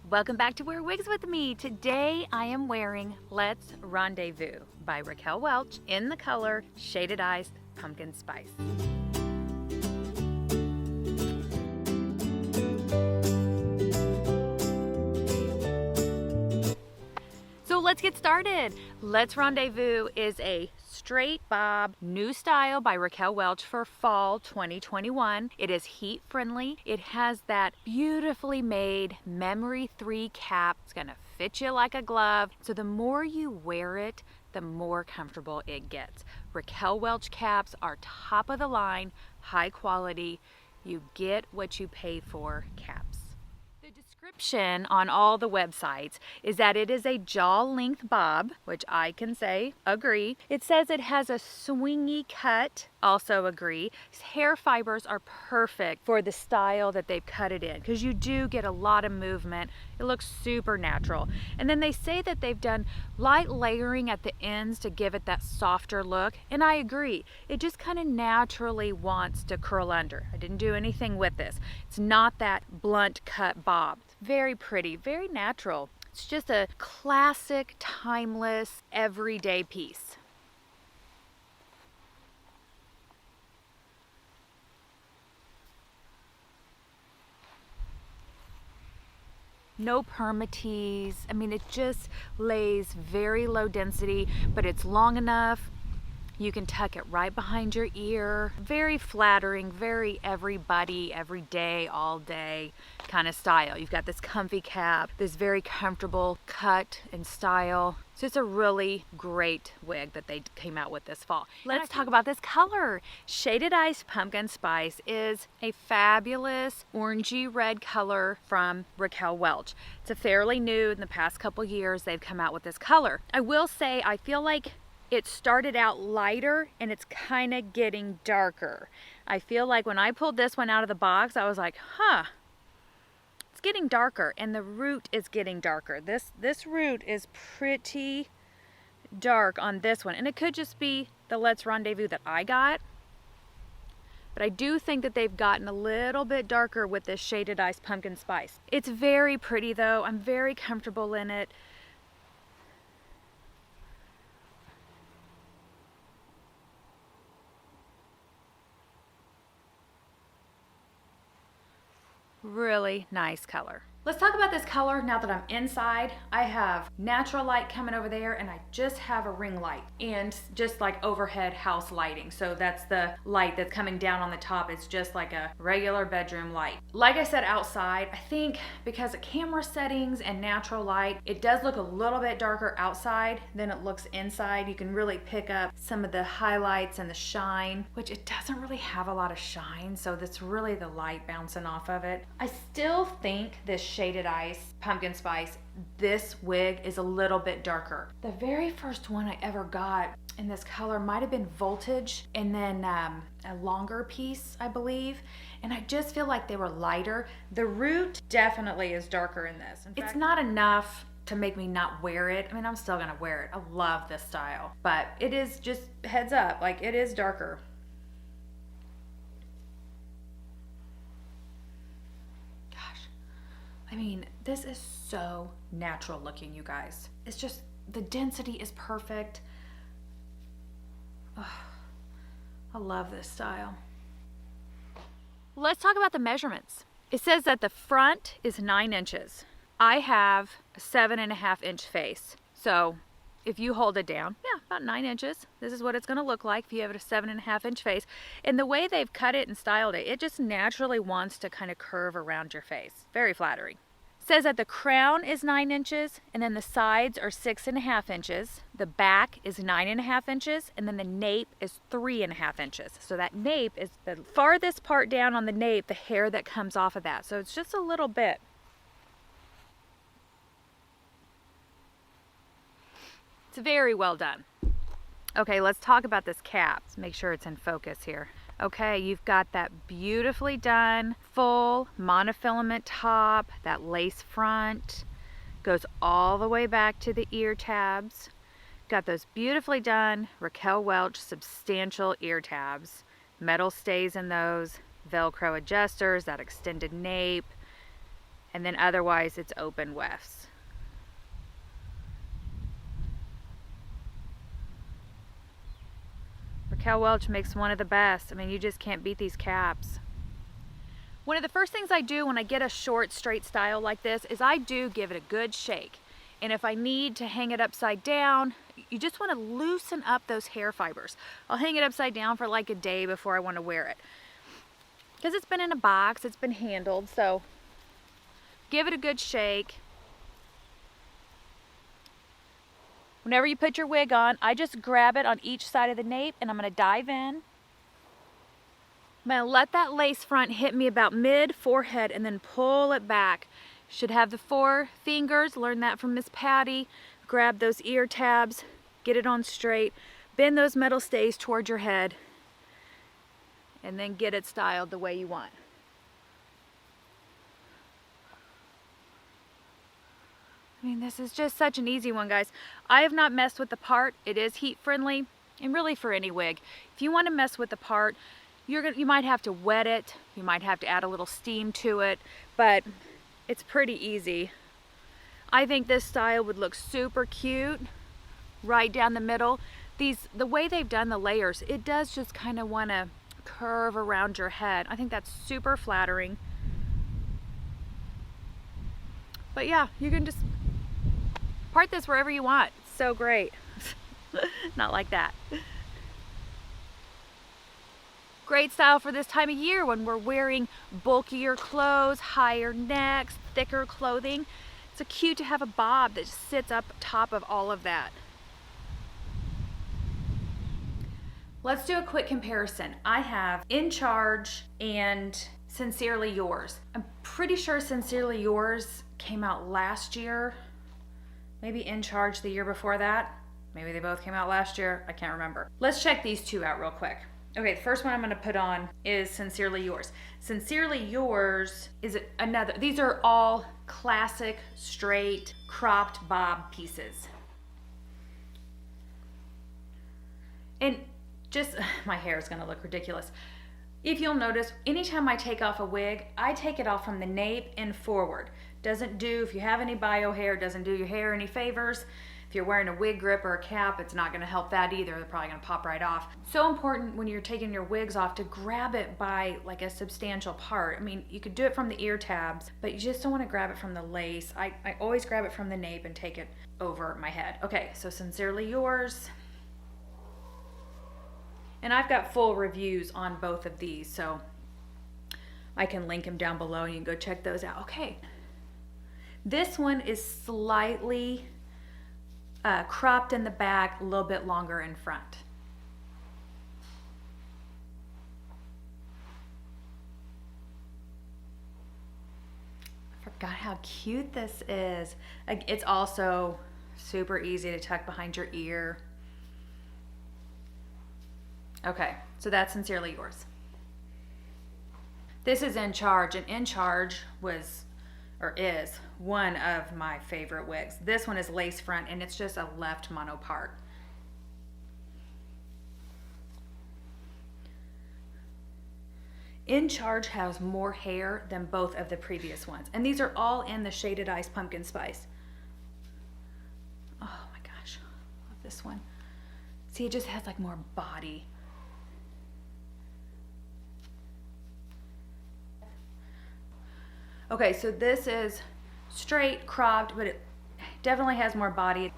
Welcome back to Wear Wigs with me. Today I am wearing Let's Rendezvous by Raquel Welch in the color Shaded Ice Pumpkin Spice. So let's get started. Let's Rendezvous is a straight bob new style by Raquel Welch for fall 2021. It is heat friendly. It has that beautifully made memory 3 cap. It's gonna fit you like a glove. So the more you wear it, the more comfortable it gets. Raquel Welch caps are top of the line, high quality. You get what you pay for caps. The description on all the websites is that it is a jaw length bob, which I can say agree. It says it has a swingy cut, also agree. These hair fibers are perfect for the style that they've cut it in because you do get a lot of movement. It looks super natural. And then they say that they've done light layering at the ends to give it that softer look, and I agree. It just kind of naturally wants to curl under. I didn't do anything with this. It's not that blunt cut bob. It's very pretty, very natural. It's just a classic, timeless, everyday piece. No permatease. I mean, it just lays very low density, but it's long enough. You can tuck it right behind your ear. Very flattering, very everybody, every day, all day kind of style. You've got this comfy cap, this very comfortable cut and style. So it's a really great wig that they came out with this fall. Let's talk about this color. Shaded Ice Pumpkin Spice is a fabulous orangey red color from Raquel Welch. It's a fairly new, in the past couple years, they've come out with this color. I will say, I feel like it started out lighter and it's kind of getting darker. I feel like when I pulled this one out of the box, I was like, huh, it's getting darker, and the root is getting darker. This root is pretty dark on this one, and it could just be the Let's Rendezvous that I got, but I do think that they've gotten a little bit darker with this Shaded Ice Pumpkin Spice. It's very pretty though. I'm very comfortable in it. Really nice color. Let's talk about this color now that I'm inside. I have natural light coming over there, and I just have a ring light and just like overhead house lighting. So that's the light that's coming down on the top. It's just like a regular bedroom light. Like I said, outside, I think because of camera settings and natural light, it does look a little bit darker outside than it looks inside. You can really pick up some of the highlights and the shine, which it doesn't really have a lot of shine. So that's really the light bouncing off of it. I still think this Shaded Ice Pumpkin Spice, this wig is a little bit darker. The very first one I ever got in this color might have been Voltage, and then a longer piece, I believe. And I just feel like they were lighter. The root definitely is darker in this. In fact, it's not enough to make me not wear it. I mean, I'm still gonna wear it. I love this style, but it is just heads up, like it is darker. I mean, this is so natural looking, you guys. It's just, the density is perfect. Oh, I love this style. Let's talk about the measurements. It says that the front is 9 inches. I have a 7.5 inch face. So if you hold it down, yeah, about 9 inches. This is what it's gonna look like if you have a 7.5 inch face. And the way they've cut it and styled it, it just naturally wants to kind of curve around your face. Very flattering. It says that the crown is 9 inches, and then the sides are 6.5 inches. The back is 9.5 inches, and then the nape is 3.5 inches. So that nape is the farthest part down on the nape, the hair that comes off of that. So it's just a little bit. It's very well done. Okay, let's talk about this cap. Let's make sure it's in focus here. Okay, you've got that beautifully done full monofilament top, that lace front, goes all the way back to the ear tabs. Got those beautifully done Raquel Welch substantial ear tabs. Metal stays in those, Velcro adjusters, that extended nape, and then otherwise it's open wefts. Raquel Welch makes one of the best. I mean, you just can't beat these caps. One of the first things I do when I get a short straight style like this is I do give it a good shake. And if I need to hang it upside down, you just want to loosen up those hair fibers. I'll hang it upside down for like a day before I want to wear it. Because it's been in a box, it's been handled, so give it a good shake. Whenever you put your wig on, I just grab it on each side of the nape and I'm going to dive in. I'm going to let that lace front hit me about mid forehead and then pull it back. Should have the 4 fingers, learned that from Miss Patty. Grab those ear tabs, get it on straight, bend those metal stays toward your head, and then get it styled the way you want. I mean, this is just such an easy one, guys. I have not messed with the part. It is heat friendly, and really for any wig. If you want to mess with the part, you might have to wet it. You might have to add a little steam to it, but it's pretty easy. I think this style would look super cute right down the middle. The way they've done the layers, it does just kind of want to curve around your head. I think that's super flattering. But yeah, you can just part this wherever you want. It's so great. Not like that. Great style for this time of year when we're wearing bulkier clothes, higher necks, thicker clothing. It's so cute to have a bob that just sits up top of all of that. Let's do a quick comparison. I have In Charge and Sincerely Yours. I'm pretty sure Sincerely Yours came out last year. Maybe In Charge the year before that. Maybe they both came out last year. I can't remember. Let's check these two out real quick. Okay, the first one I'm gonna put on is Sincerely Yours. Sincerely Yours is another, these are all classic, straight, cropped bob pieces. And just, my hair is gonna look ridiculous. If you'll notice, anytime I take off a wig, I take it off from the nape and forward. Doesn't do, if you have any bio hair, doesn't do your hair any favors. If you're wearing a wig grip or a cap, it's not gonna help that either. They're probably gonna pop right off. So important when you're taking your wigs off to grab it by like a substantial part. I mean, you could do it from the ear tabs, but you just don't wanna grab it from the lace. I always grab it from the nape and take it over my head. Okay, so Sincerely Yours. And I've got full reviews on both of these, so I can link them down below and you can go check those out. Okay, this one is slightly cropped in the back, a little bit longer in front. I forgot how cute this is. It's also super easy to tuck behind your ear. Okay, so that's Sincerely Yours. This is In Charge, and In Charge was, or is, one of my favorite wigs. This one is lace front, and it's just a left mono part. In Charge has more hair than both of the previous ones, and these are all in the Shaded Ice Pumpkin Spice. Oh my gosh, I love this one. See, it just has like more body. Okay, so this is straight, cropped, but it definitely has more body.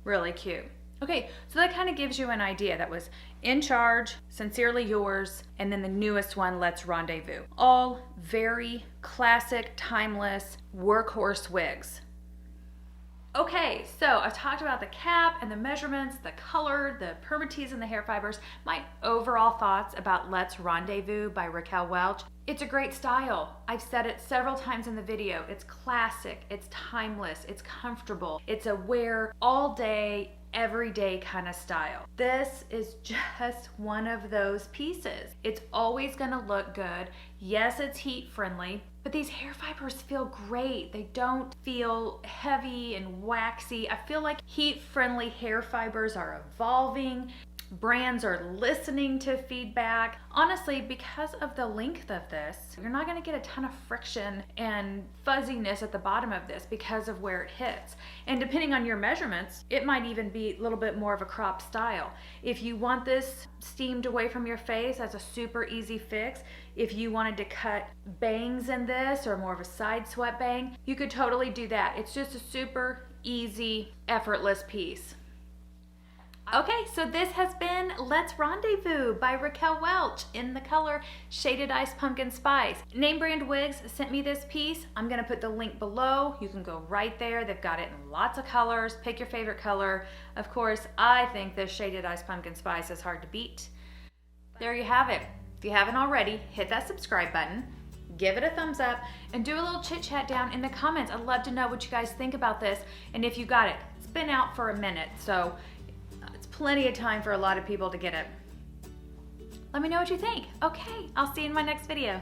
Really cute. Okay, so that kind of gives you an idea. That was In Charge, Sincerely Yours, and then the newest one, Let's Rendezvous. All very classic, timeless, workhorse wigs. Okay, so I've talked about the cap and the measurements, the color, the permatease and the hair fibers, my overall thoughts about Let's Rendezvous by Raquel Welch. It's a great style. I've said it several times in the video. It's classic, it's timeless, it's comfortable. It's a wear all day, everyday kind of style. This is just one of those pieces. It's always gonna look good. Yes, it's heat friendly, but these hair fibers feel great. They don't feel heavy and waxy. I feel like heat friendly hair fibers are evolving. Brands are listening to feedback. Honestly, because of the length of this, you're not gonna get a ton of friction and fuzziness at the bottom of this because of where it hits. And depending on your measurements, it might even be a little bit more of a crop style. If you want this steamed away from your face, that's a super easy fix. If you wanted to cut bangs in this or more of a side swept bang, you could totally do that. It's just a super easy, effortless piece. Okay, so this has been Let's Rendezvous by Raquel Welch in the color Shaded Ice Pumpkin Spice. Name Brand Wigs sent me this piece. I'm gonna put the link below. You can go right there. They've got it in lots of colors. Pick your favorite color. Of course, I think this Shaded Ice Pumpkin Spice is hard to beat. There you have it. If you haven't already, hit that subscribe button, give it a thumbs up, and do a little chit chat down in the comments. I'd love to know what you guys think about this and if you got it. It's been out for a minute, so it's plenty of time for a lot of people to get it. Let me know what you think. Okay, I'll see you in my next video.